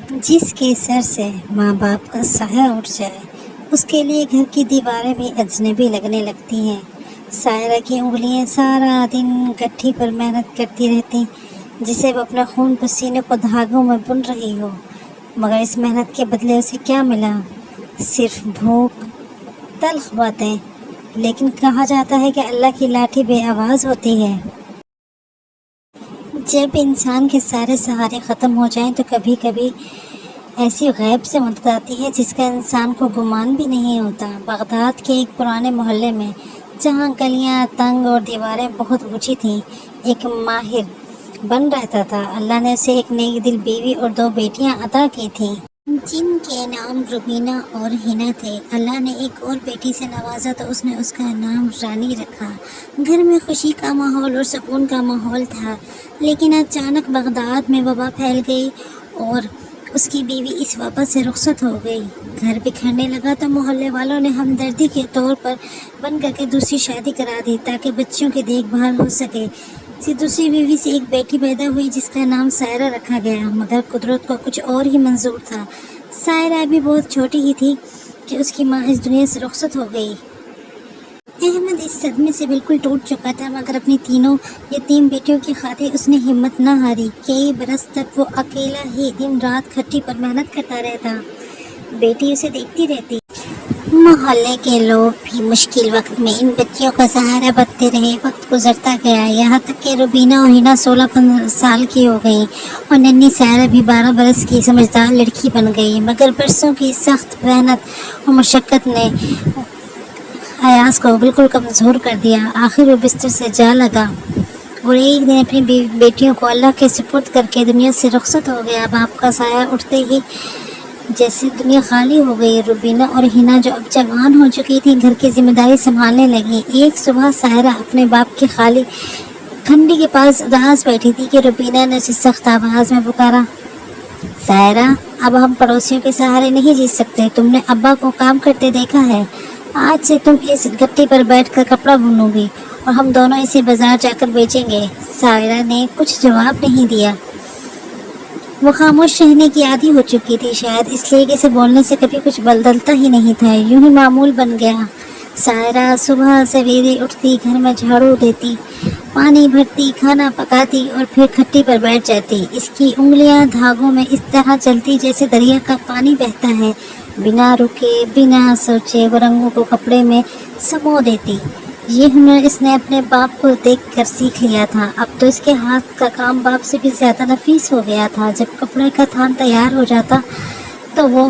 جس کے سر سے ماں باپ کا سایہ اٹھ جائے اس کے لیے گھر کی دیواریں بھی اجنبی لگنے لگتی ہیں۔ سائرہ کی انگلیاں سارا دن گٹھی پر محنت کرتی رہتی، جسے وہ اپنے خون پسینے کو دھاگوں میں بن رہی ہو، مگر اس محنت کے بدلے اسے کیا ملا؟ صرف بھوک، تلخ باتیں۔ لیکن کہا جاتا ہے کہ اللہ کی لاٹھی بے آواز ہوتی ہے۔ جب انسان کے سارے سہارے ختم ہو جائیں تو کبھی کبھی ایسی غیب سے مدد آتی ہے جس کا انسان کو گمان بھی نہیں ہوتا۔ بغداد کے ایک پرانے محلے میں، جہاں گلیاں تنگ اور دیواریں بہت اونچی تھیں، ایک ماہر بن رہتا تھا۔ اللہ نے اسے ایک نیک دل بیوی اور 2 بیٹیاں عطا کی تھیں، جن کے نام روبینہ اور ہنا تھے۔ اللہ نے ایک اور بیٹی سے نوازا تو اس نے اس کا نام رانی رکھا۔ گھر میں خوشی کا ماحول اور سکون کا ماحول تھا، لیکن اچانک بغداد میں وبا پھیل گئی اور اس کی بیوی اس وبا سے رخصت ہو گئی۔ گھر بکھرنے لگا تو محلے والوں نے ہمدردی کے طور پر بن کر کے دوسری شادی کرا دی تاکہ بچیوں کی دیکھ بھال ہو سکے۔ دوسری بیوی سے ایک بیٹی پیدا ہوئی جس کا نام سائرہ رکھا گیا، مگر قدرت کو کچھ اور ہی منظور تھا۔ سائرہ ابھی بہت چھوٹی ہی تھی کہ اس کی ماں اس دنیا سے رخصت ہو گئی۔ احمد اس صدمے سے بالکل ٹوٹ چکا تھا، مگر اپنی تینوں یتیم بیٹیوں کی خاطر اس نے ہمت نہ ہاری۔ کئی برس تک وہ اکیلا ہی دن رات کھٹی پر محنت کرتا رہتا، بیٹی اسے دیکھتی رہتی۔ محلے کے لوگ بھی مشکل وقت میں ان بچیوں کا سہارا بنتے رہے۔ وقت گزرتا گیا، یہاں تک کہ روبینہ اور ہنا 16 سال کی ہو گئیں اور ننھی سائرہ بھی 12 برس کی سمجھدار لڑکی بن گئی۔ مگر برسوں کی سخت محنت اور مشقت نے ایاز کو بالکل کمزور کر دیا۔ آخر وہ بستر سے جا لگا اور ایک دن اپنی بیٹیوں کو اللہ کے سپرد کر کے دنیا سے رخصت ہو گیا۔ باپ کا سایہ اٹھتے ہی جیسے دنیا خالی ہو گئی۔ روبینہ اور ہنا جو اب جوان ہو چکی تھی، گھر کی ذمہ داری سنبھالنے لگی۔ ایک صبح سائرہ اپنے باپ کی خالی کھنڈی کے پاس اداس بیٹھی تھی کہ روبینہ نے اسے سخت آواز میں پکارا، سائرہ، اب ہم پڑوسیوں کے سہارے نہیں جی سکتے۔ تم نے ابا کو کام کرتے دیکھا ہے، آج سے تم اس گٹی پر بیٹھ کر کپڑا بنو گی اور ہم دونوں اسے بازار جا کر بیچیں گے۔ سائرہ نے کچھ جواب نہیں دیا۔ وہ خاموش رہنے کی عادی ہو چکی تھی، شاید اس لیے کہ اسے بولنے سے کبھی کچھ بدلتا ہی نہیں تھا، یوں ہی معمول بن گیا۔ سائرہ صبح سویرے اٹھتی، گھر میں جھاڑو دیتی، پانی بھرتی، کھانا پکاتی اور پھر کھٹی پر بیٹھ جاتی۔ اس کی انگلیاں دھاگوں میں اس طرح چلتی جیسے دریا کا پانی بہتا ہے، بنا رکے، بنا سوچے وہ رنگوں کو کپڑے میں سمو دیتی۔ یہ ہنر اس نے اپنے باپ کو دیکھ کر سیکھ لیا تھا۔ اب تو اس کے ہاتھ کا کام باپ سے بھی زیادہ نفیس ہو گیا تھا۔ جب کپڑے کا تھان تیار ہو جاتا تو وہ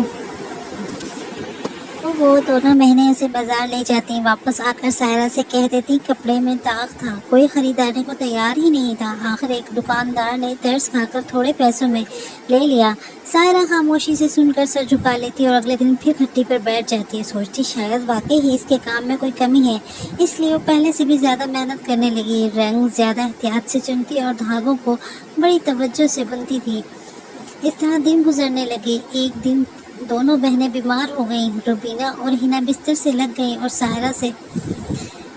دونوں مہینے اسے بازار لے جاتی، واپس آ کر سائرہ سے کہہ دیتی کپڑے میں داغ تھا، کوئی خریدنے کو تیار ہی نہیں تھا۔ آخر ایک دکاندار نے ترس کھا کر تھوڑے پیسوں میں لے لیا۔ سائرہ خاموشی سے سن کر سر جھکا لیتی اور اگلے دن پھر کھٹی پر بیٹھ جاتی، سوچتی شاید واقعی ہی اس کے کام میں کوئی کمی ہے، اس لیے وہ پہلے سے بھی زیادہ محنت کرنے لگی۔ رنگ زیادہ احتیاط سے چنتی اور دھاگوں کو بڑی توجہ سے بنتی تھی۔ اس طرح دن گزرنے لگے۔ ایک دن دونوں بہنیں بیمار ہو گئیں۔ روبینہ اور ہنا بستر سے لگ گئیں اور سائرہ سے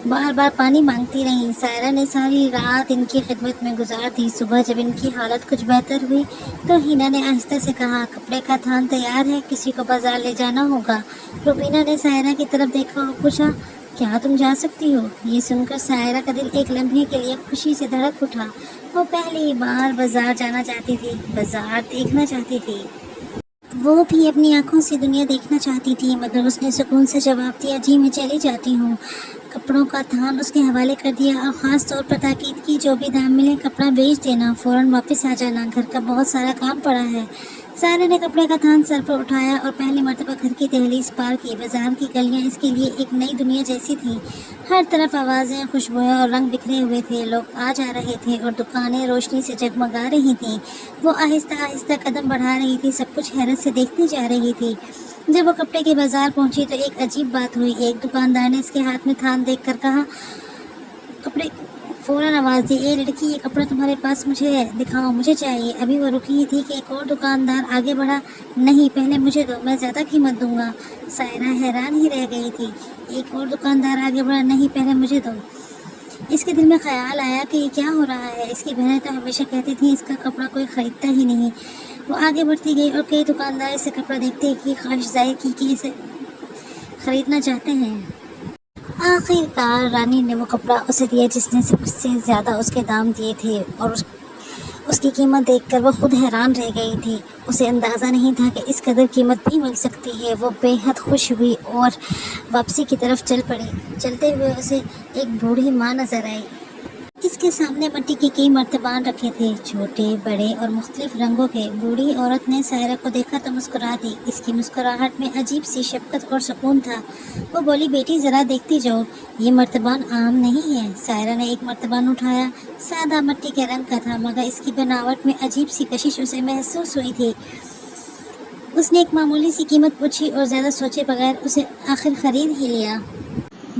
بار بار پانی مانگتی رہیں۔ سائرہ نے ساری رات ان کی خدمت میں گزار دی۔ صبح جب ان کی حالت کچھ بہتر ہوئی تو ہنا نے آہستہ سے کہا، کپڑے کا تھان تیار ہے، کسی کو بازار لے جانا ہوگا۔ روبینہ نے سائرہ کی طرف دیکھا اور پوچھا، کیا تم جا سکتی ہو؟ یہ سن کر سائرہ کا دل ایک لمحے کے لیے خوشی سے دھڑک اٹھا۔ وہ پہلی بار بازار جانا چاہتی تھی، بازار دیکھنا چاہتی تھی۔ وہ بھی اپنی آنکھوں سے دنیا دیکھنا چاہتی تھی، مگر اس نے سکون سے جواب دیا، جی میں چلی جاتی ہوں۔ کپڑوں کا تھان اس کے حوالے کر دیا اور خاص طور پر تاکید کی، جو بھی دام ملے کپڑا بیچ دینا، فوراً واپس آ جانا، گھر کا بہت سارا کام پڑا ہے۔ سائرہ نے کپڑے کا تھان سر پر اٹھایا اور پہلی مرتبہ گھر کی دہلیز پار کی۔ بازار کی گلیاں اس کے لیے ایک نئی دنیا جیسی تھیں، ہر طرف آوازیں، خوشبوئیں اور رنگ بکھرے ہوئے تھے، لوگ آ جا رہے تھے اور دکانیں روشنی سے جگمگا رہی تھیں۔ وہ آہستہ آہستہ قدم بڑھا رہی تھی، سب کچھ حیرت سے دیکھتی جا رہی تھی۔ جب وہ کپڑے کے بازار پہنچی تو ایک عجیب بات ہوئی۔ ایک دکاندار نے اس کے ہاتھ میں تھان دیکھ کر کہا، کپڑے فوراً آواز دی، اے لڑکی، یہ کپڑا تمہارے پاس مجھے دکھاؤ، مجھے چاہیے۔ ابھی وہ رکی ہی تھی کہ ایک اور دکاندار آگے بڑھا، نہیں، پہلے مجھے دو، میں زیادہ قیمت دوں گا۔ سائرہ حیران ہی رہ گئی تھی۔ ایک اور دکاندار آگے بڑھا، نہیں، پہلے مجھے دو۔ اس کے دل میں خیال آیا کہ یہ کیا ہو رہا ہے، اس کی بہنیں تو ہمیشہ کہتی تھیں اس کا کپڑا کوئی خریدتا ہی نہیں، وہ آگے بڑھتی گئی اور کئی دکاندار سے کپڑا دیکھتے ہی خواہش ظاہر کی کہ اسے خریدنا چاہتے ہیں۔ آخر کار رانی نے وہ کپڑا اسے دیا جس نے سب سے زیادہ اس کے دام دیے تھے، اور اس کی قیمت دیکھ کر وہ خود حیران رہ گئی تھی۔ اسے اندازہ نہیں تھا کہ اس قدر قیمت بھی مل سکتی ہے۔ وہ بے حد خوش ہوئی اور واپسی کی طرف چل پڑی۔ چلتے ہوئے اسے ایک بوڑھی ماں نظر آئی۔ اس کے سامنے مٹی کے کئی مرتبان رکھے تھے، چھوٹے بڑے اور مختلف رنگوں کے۔ بوڑھی عورت نے سائرہ کو دیکھا تو مسکرا دی۔ اس کی مسکراہٹ میں عجیب سی شفقت اور سکون تھا۔ وہ بولی، بیٹی ذرا دیکھتی جاؤ، یہ مرتبان عام نہیں ہے۔ سائرہ نے ایک مرتبان اٹھایا۔ سادہ مٹی کے رنگ کا تھا، مگر اس کی بناوٹ میں عجیب سی کشش اسے محسوس ہوئی تھی۔ اس نے ایک معمولی سی قیمت پوچھی اور زیادہ سوچے بغیر اسے آخر خرید ہی لیا۔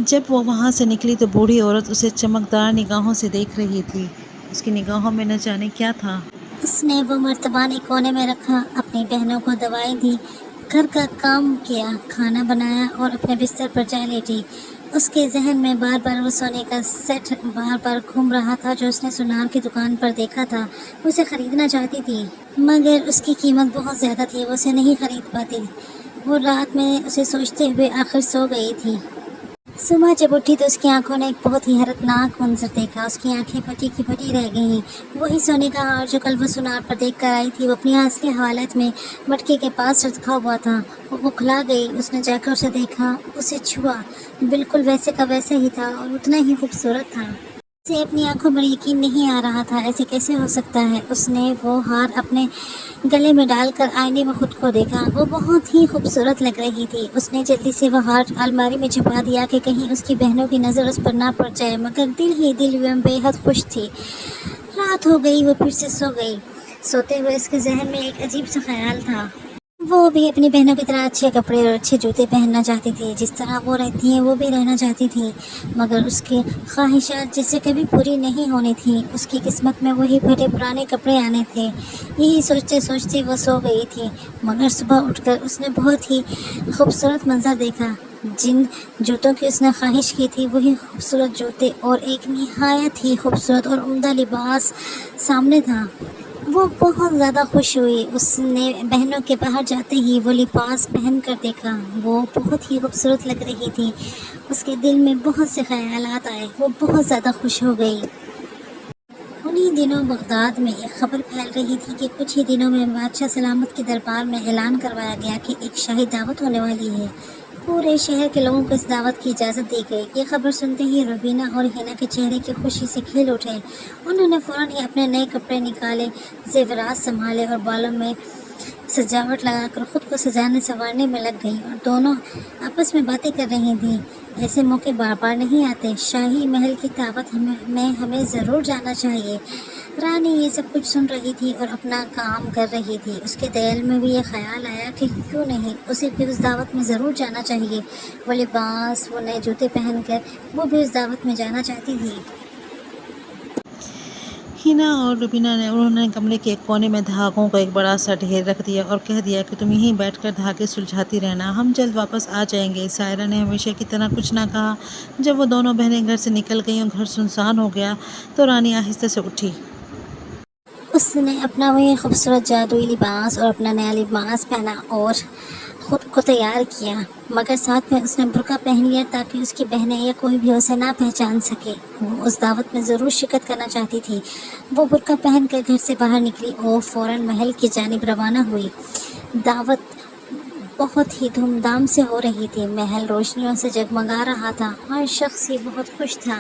جب وہ وہاں سے نکلی تو بوڑھی عورت اسے چمکدار نگاہوں سے دیکھ رہی تھی۔ اس کی نگاہوں میں نہ جانے کیا تھا۔ اس نے وہ مرتبان ایک کونے میں رکھا، اپنی بہنوں کو دوائیں دی، گھر کا کام کیا، کھانا بنایا اور اپنے بستر پر جا لیٹی۔ اس کے ذہن میں بار بار وہ سونے کا سیٹ بار بار گھوم رہا تھا جو اس نے سونار کی دکان پر دیکھا تھا۔ وہ اسے خریدنا چاہتی تھی، مگر اس کی قیمت بہت زیادہ تھی، وہ اسے نہیں خرید پاتی۔ وہ رات میں اسے سوچتے ہوئے آخر سو گئی تھی۔ صبح جب اٹھی تو اس کی آنکھوں نے ایک بہت ہی حیرتناک منظر دیکھا۔ اس کی آنکھیں پھٹی کی پھٹی رہ گئیں۔ وہی سونے کا ہار جو کل وہ سونار پر دیکھ کر آئی تھی، وہ اپنی اصلی حالت میں مٹکے کے پاس رکھا ہوا تھا۔ وہ بکھلا گئی۔ اس نے جا کر اسے دیکھا، اسے چھوا، بالکل ویسے کا ویسا ہی تھا اور اتنا ہی خوبصورت تھا۔ اسے اپنی آنکھوں پر یقین نہیں آ رہا تھا، ایسے کیسے ہو سکتا ہے۔ اس نے وہ ہار اپنے گلے میں ڈال کر آئینے میں خود کو دیکھا۔ وہ بہت ہی خوبصورت لگ رہی تھی۔ اس نے جلدی سے وہ ہار الماری میں چھپا دیا کہ کہیں اس کی بہنوں کی نظر اس پر نہ پڑ جائے، مگر دل ہی دل میں بے حد خوش تھی۔ رات ہو گئی، وہ پھر سے سو گئی۔ سوتے ہوئے اس کے ذہن میں ایک عجیب سا خیال تھا۔ وہ بھی اپنی بہنوں کی طرح اچھے کپڑے اور اچھے جوتے پہننا چاہتی تھی، جس طرح وہ رہتی ہیں وہ بھی رہنا چاہتی تھی، مگر اس کی خواہشات جس سے کبھی پوری نہیں ہونی تھیں۔ اس کی قسمت میں وہی پھٹے پرانے کپڑے آنے تھے۔ یہی سوچتے سوچتے وہ سو گئی تھی، مگر صبح اٹھ کر اس نے بہت ہی خوبصورت منظر دیکھا۔ جن جوتوں کی اس نے خواہش کی تھی وہی خوبصورت جوتے اور ایک نہایت ہی خوبصورت اور عمدہ لباس سامنے تھا۔ وہ بہت زیادہ خوش ہوئی۔ اس نے بہنوں کے باہر جاتے ہی وہ لباس پہن کر دیکھا۔ وہ بہت ہی خوبصورت لگ رہی تھی۔ اس کے دل میں بہت سے خیالات آئے۔ وہ بہت زیادہ خوش ہو گئی۔ انہی دنوں بغداد میں ایک خبر پھیل رہی تھی کہ کچھ ہی دنوں میں بادشاہ سلامت کے دربار میں اعلان کروایا گیا کہ ایک شاہی دعوت ہونے والی ہے۔ پورے شہر کے لوگوں کو اس دعوت کی اجازت دی گئی۔ یہ خبر سنتے ہی روبینہ اور ہینا کے چہرے کی خوشی سے کھل اٹھے۔ انہوں نے فوراً ہی اپنے نئے کپڑے نکالے، زیورات سنبھالے اور بالوں میں سجاوٹ لگا کر خود کو سجانے سنوارنے میں لگ گئیں، اور دونوں آپس میں باتیں کر رہی تھیں۔ ایسے موقع بار بار نہیں آتے، شاہی محل کی دعوت میں ہمیں ضرور جانا چاہیے۔ رانی یہ سب کچھ سن رہی تھی اور اپنا کام کر رہی تھی۔ اس کے دل میں بھی یہ خیال آیا کہ کیوں نہیں، اسے بھی اس دعوت میں ضرور جانا چاہیے۔ وہ لباس، وہ نئے جوتے پہن کر وہ بھی اس دعوت میں جانا چاہتی تھی۔ ہینا اور روبینہ انہوں نے کمرے کے ایک کونے میں دھاگوں کا ایک بڑا سا ڈھیر رکھ دیا اور کہہ دیا کہ تم یہیں بیٹھ کر دھاگے سلجھاتی رہنا، ہم جلد واپس آ جائیں گے۔ سائرہ نے ہمیشہ کی طرح کچھ نہ کہا۔ جب وہ دونوں بہنیں گھر سے نکل گئیں اور گھر سنسان ہو گیا تو رانی آہستہ سے اٹھی۔ اس نے اپنا وہی خوبصورت جادوئی لباس اور اپنا نیا لباس پہنا اور خود کو تیار کیا، مگر ساتھ میں اس نے برقع پہن لیا تاکہ اس کی بہنیں یا کوئی بھی اسے نہ پہچان سکے۔ وہ اس دعوت میں ضرور شرکت کرنا چاہتی تھی۔ وہ برقع پہن کر گھر سے باہر نکلی اور فوراً محل کی جانب روانہ ہوئی۔ دعوت بہت ہی دھوم دھام سے ہو رہی تھی۔ محل روشنیوں سے جگمگا رہا تھا، ہر شخص ہی بہت خوش تھا۔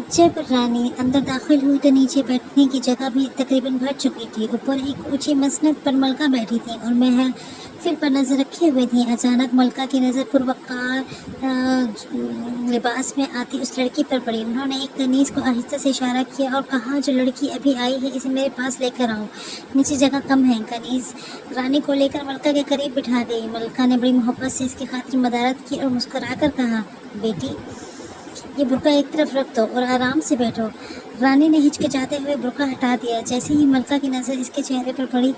جب رانی اندر داخل ہوئی تو نیچے بیٹھنے کی جگہ بھی تقریباً بھر چکی تھی۔ اوپر ایک اونچی مسند پر ملکہ بیٹھی تھی اور محفل پر نظر رکھے ہوئے تھی۔ اچانک ملکہ کی نظر پروقار لباس میں آتی اس لڑکی پر پڑی۔ انہوں نے ایک کنیز کو آہستہ سے اشارہ کیا اور کہا، جو لڑکی ابھی آئی ہے اسے میرے پاس لے کر آؤ، نیچے جگہ کم ہے۔ کنیز رانی کو لے کر ملکہ کے قریب بٹھا گئی۔ ملکہ نے بڑی محبت سے اس کی خاطر مدارت کی اور مسکرا کر کہا، بیٹی یہ برقع ایک طرف رکھ دو اور آرام سے بیٹھو۔ رانی نے ہچکچاتے ہوئے برقع ہٹا دیا۔ جیسے ہی ملکہ کی نظر اس کے چہرے پر پڑی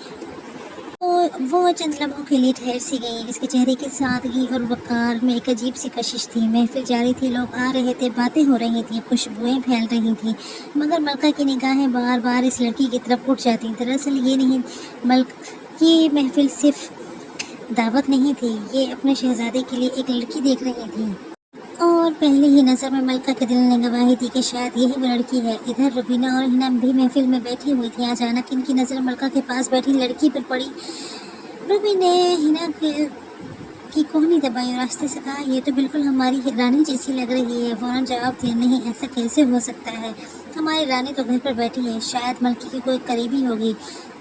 وہ چند لمحوں کے لیے ٹھہر سی گئی۔ اس کے چہرے کی سادگی اور وقار میں ایک عجیب سی کشش تھی۔ محفل جاری تھی، لوگ آ رہے تھے، باتیں ہو رہی تھیں، خوشبوئیں پھیل رہی تھیں، مگر ملکہ کی نگاہیں بار بار اس لڑکی کی طرف اٹھ جاتی۔ دراصل یہ نہیں یہ محفل صرف دعوت نہیں تھی، یہ اپنے شہزادے کے لیے ایک لڑکی دیکھ رہی تھی، اور پہلے ہی نظر میں ملکہ کے دل نے گواہی دی کہ شاید یہی وہ لڑکی ہے۔ ادھر روبینہ اور ہنا بھی محفل میں بیٹھی ہوئی تھی۔ اچانک ان کی نظر ملکہ کے پاس بیٹھی لڑکی پر پڑی۔ روبی نے ہنا کی کوہنی دبائی اور راستے سے کہا، یہ تو بالکل ہماری رانی جیسی لگ رہی ہے۔ فوراً جواب دیا، نہیں، ایسا کیسے ہو سکتا ہے، ہماری رانی تو گھر پر بیٹھی ہے، شاید ملکی کی کوئی قریبی ہوگی۔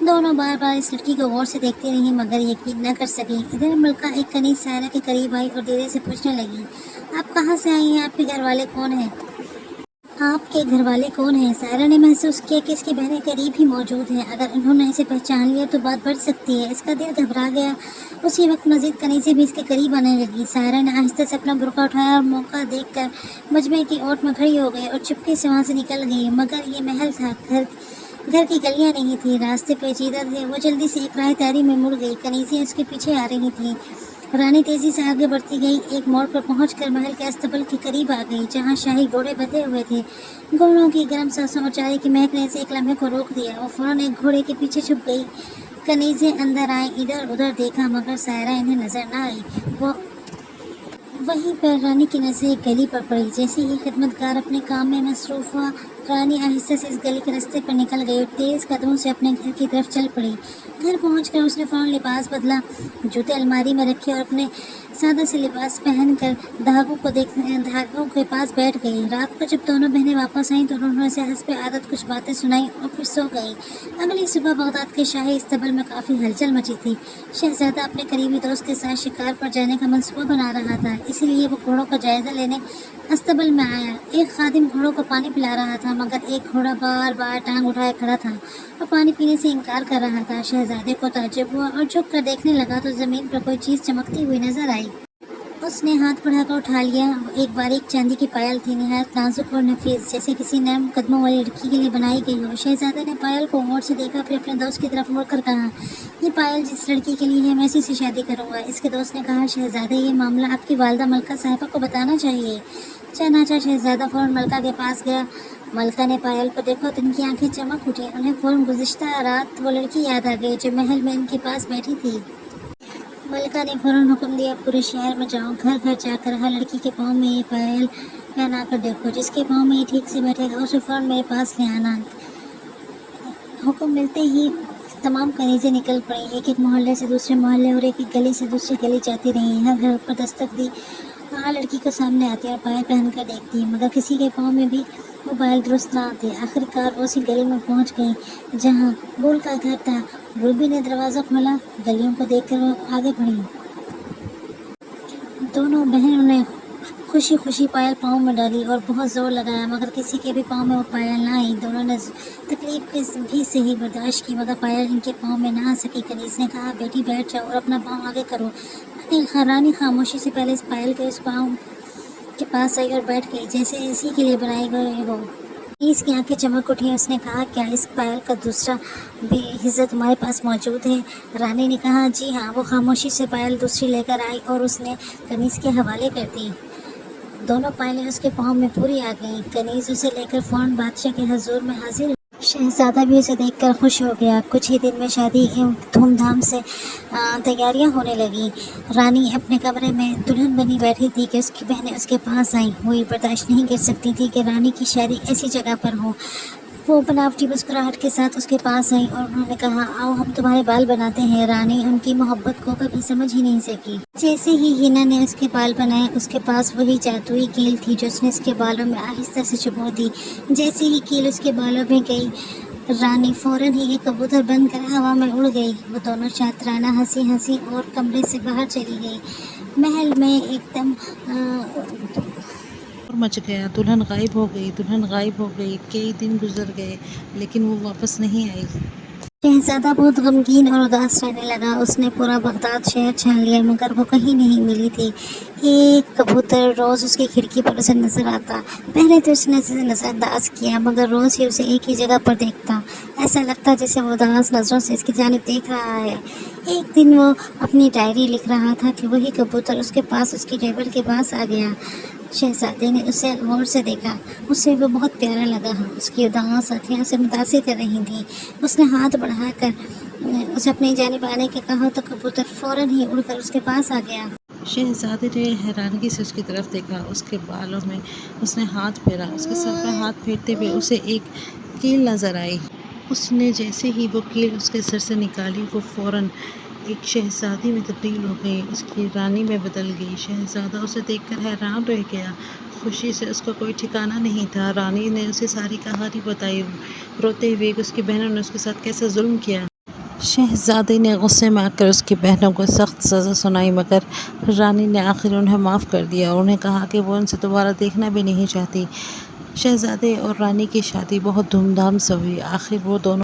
دونوں بار بار اس لڑکی کو غور سے دیکھتی رہی مگر یقین نہ کر سکی۔ ادھر ملکہ ایک کنیز سائرہ کے قریب آئی اور دھیرے سے پوچھنے لگی، آپ کہاں سے آئی ہیں، آپ کے گھر والے کون ہیں؟ آپ کے گھر والے کون ہیں؟ سائرہ نے محسوس کیا کہ اس کی بہنیں قریب ہی موجود ہیں، اگر انہوں نے اسے پہچان لیا تو بات بڑھ سکتی ہے۔ اس کا دل گھبرا گیا۔ اسی وقت مزید کنیزیں بھی اس کے قریب آنے لگی۔ سائرہ نے آہستہ سے اپنا برقع اٹھایا اور موقع دیکھ کر مجمع کی اوٹ میں کھڑی ہو گئی اور چپکے سے وہاں سے نکل گئی۔ مگر یہ محل تھا، گھر کی گلیاں نہیں تھی، راستے پیچیدہ تھے۔ وہ جلدی سے ایک راہ داری میں مڑ گئی، کنیزیں اس کے پیچھے آ رہی تھیں۔ رانی تیزی سے آگے بڑھتی گئی، ایک موڑ پر پہنچ کر محل کے استبل کے قریب آ گئی جہاں شاہی گھوڑے بندھے ہوئے تھے۔ گھوڑوں کی گرم سانسوں اور چارے کی مہک نے اسے ایک لمحے کو روک دیا۔ وہ فوراً ایک گھوڑے کے پیچھے چھپ گئی۔ کنیزیں اندر آئیں، ادھر ادھر دیکھا مگر سائرہ انہیں نظر نہ آئی۔ وہ وہیں پر رانی کی نظر ایک گلی پر پڑی۔ جیسے ہی خدمتگار اپنے کام میں مصروف ہوا، رانی آہستہ سے اس گلی کے راستے پر نکل گئی اور تیز قدموں سے اپنے گھر کی طرف چل پڑی۔ گھر پہنچ کر اس نے فوراً لباس بدلا، جوتے الماری میں رکھے اور اپنے سادہ سے لباس پہن کر دھاگوں کے پاس بیٹھ گئی۔ رات کو جب دونوں بہنیں واپس آئیں تو انہوں نے اسے حسب عادت کچھ باتیں سنائیں اور پھر سو گئیں۔ اگلی صبح بغداد کے شاہی استبل میں کافی ہلچل مچی تھی۔ شہزادہ اپنے قریبی دوست کے ساتھ شکار پر جانے کا منصوبہ بنا رہا تھا، اسی لیے وہ گھوڑوں کا جائزہ لینے استبل میں آیا۔ ایک خادم گھوڑوں کو پانی پلا رہا تھا مگر ایک گھوڑا بار بار ٹانگ اٹھائے کھڑا تھا اور پانی پینے سے انکار کر رہا تھا۔ شہزادے کو تعجب ہوا اور جھک کر دیکھنے لگا تو زمین پر کوئی چیز چمکتی ہوئی نظر آئی۔ اس نے ہاتھ بڑھا کر اٹھا لیا۔ وہ ایک باریک چاندی کی پائل تھی، نہایت نازک اور نفیس، جیسے کسی نرم قدموں والی لڑکی کے لیے بنائی گئی ہو۔ شہزادے نے پائل کو غور سے دیکھا، پھر اپنے دوست کی طرف مڑ کر کہا، یہ پائل جس لڑکی کے لیے ہے میں اسی سے شادی کروں گا۔ اس کے دوست نے کہا، شہزادے یہ معاملہ آپ کی والدہ ملکہ صاحبہ کو بتانا چاہیے۔ چنانچہ شہزادہ فوراً ملکہ کے پاس گیا۔ ملکہ نے پائل کو دیکھا تو ان کی آنکھیں چمک اٹھیں۔ انہیں فوراً گزشتہ رات وہ لڑکی یاد آ گئی جو محل میں ان کے پاس بیٹھی تھی۔ ملکہ نے فوراً حکم دیا، پورے شہر میں جاؤ، گھر گھر جا کر ہر لڑکی کے پاؤں میں یہ پائل پہنا کر دیکھو، جس کے پاؤں میں یہ ٹھیک سے بیٹھے گا اسے فوراً میرے پاس لے آنا۔ حکم ملتے ہی تمام کنیزیں نکل پڑیں، ایک ایک محلے سے دوسرے محلے اور ایک ایک گلی سے دوسری گلی جاتی رہیں۔ ہر گھر پر دستک دی، وہاں لڑکی کو سامنے آتی اور پائل پہن کر دیکھتی، مگر کسی کے پاؤں میں بھی وہ پائل درست نہ آتے۔ آخرکار وہ اسی گلی میں پہنچ گئیں جہاں بول کا گھر تھا۔ روبی نے دروازہ کھولا، گلیوں کو دیکھ کر وہ آگے بڑھی۔ دونوں بہنوں نے خوشی خوشی پائل پاؤں میں ڈالی اور بہت زور لگایا مگر کسی کے بھی پاؤں میں وہ پائل نہ آئی۔ دونوں نے تکلیف بھی صحیح برداشت کی مگر پائل ان کے پاؤں میں نہ آ سکی۔ کنیز نے کہا، بیٹی بیٹھ جاؤ اور اپنا پاؤں آگے کرو۔ رانی خاموشی سے پہلے اس پائل کے اس پاؤں کے پاس آئی اور بیٹھ گئی جیسے اسی کے لیے بنائی گئی ہو۔ کنیز کی آنکھیں چمک اٹھیں۔ اس نے کہا، کیا اس پائل کا دوسرا بھی حصہ تمہارے پاس موجود ہے؟ رانی نے کہا، جی ہاں۔ وہ خاموشی سے پائل دوسری لے کر آئی اور اس نے کنیز کے حوالے کر دی۔ دونوں پائلیں اس کے پاؤں میں پوری آ گئیں۔ کنیز اسے لے کر فوراً بادشاہ کے حضور میں حاضر ہوئی۔ شہزادہ بھی اسے دیکھ کر خوش ہو گیا۔ کچھ ہی دن میں شادی دھوم دھام سے تیاریاں ہونے لگیں۔ رانی اپنے کمرے میں دلہن بنی بیٹھی تھی کہ اس کی بہنیں اس کے پاس آئیں۔ وہ یہ برداشت نہیں کر سکتی تھی کہ رانی کی شادی ایسی جگہ پر ہو۔ وہ بناوٹی مسکراہٹ کے ساتھ اس کے پاس آئیں اور انہوں نے کہا، آؤ ہم تمہارے بال بناتے ہیں۔ رانی ان کی محبت کو کبھی سمجھ ہی نہیں سکی۔ جیسے ہی ہنا نے اس کے بال بنائے، اس کے پاس وہی جادوئی کیل تھی جو اس نے اس کے بالوں میں آہستہ سے چبو دی۔ جیسے ہی کیل اس کے بالوں میں گئی، رانی فوراً ہی یہ کبوتر بن کر ہوا میں اڑ گئی۔ وہ دونوں شاطرانہ ہنسی ہنسی اور کمرے سے باہر چلی گئی۔ محل میں ایک دم مچ گیا، دلہن غائب ہو گئی، دلہن غائب ہو گئی۔ کئی دن گزر گئے لیکن وہ واپس نہیں آئی۔ شہزادہ بہت غمگین اور اداس رہنے لگا۔ اس نے پورا بغداد شہر چھان لیا مگر وہ کہیں نہیں ملی تھی۔ ایک کبوتر روز اس کی کھڑکی پر اسے نظر آتا۔ پہلے تو اس نے اسے نظر انداز کیا مگر روز ہی اسے ایک ہی جگہ پر دیکھتا۔ ایسا لگتا جیسے وہ اداس نظروں سے اس کی جانب دیکھ رہا ہے۔ ایک دن وہ اپنی ڈائری لکھ رہا تھا کہ وہی کبوتر اس کے پاس اس کی ٹیبل کے پاس آ گیا۔ شہزادے نے اسے غور سے دیکھا، اسے وہ بہت پیارا لگا۔ اس کی اداس آنکھیں اسے متاثر کر رہی تھیں۔ اس نے ہاتھ بڑھا کر اسے اپنی جانب آنے کے کہا تو کبوتر فوراً ہی اڑ کر اس کے پاس آ گیا۔ شہزادے نے حیرانگی سے اس کی طرف دیکھا، اس کے بالوں میں اس نے ہاتھ پھیرا، اس کے سر پر ہاتھ پھیرتے ہوئے اسے ایک کیل نظر آئی۔ اس نے جیسے ہی وہ کیل اس کے سر سے نکالی، وہ فوراً ایک شہزادی میں تبدیل ہو گئی، اس کی رانی میں بدل گئی۔ شہزادہ اسے دیکھ کر حیران رہ گیا، خوشی سے اس کا کوئی ٹھکانہ نہیں تھا۔ رانی نے اسے ساری کہانی بتائی، روتے ہوئے کہ اس کی بہنوں نے اس کے ساتھ کیسا ظلم کیا۔ شہزادے نے غصے میں آ کر اس کی بہنوں کو سخت سزا سنائی، مگر رانی نے آخر انہیں معاف کر دیا اور انہیں کہا کہ وہ ان سے دوبارہ دیکھنا بھی نہیں چاہتی۔ شہزادے اور رانی کی شادی بہت دھوم دھام سے ہوئی۔ آخر وہ دونوں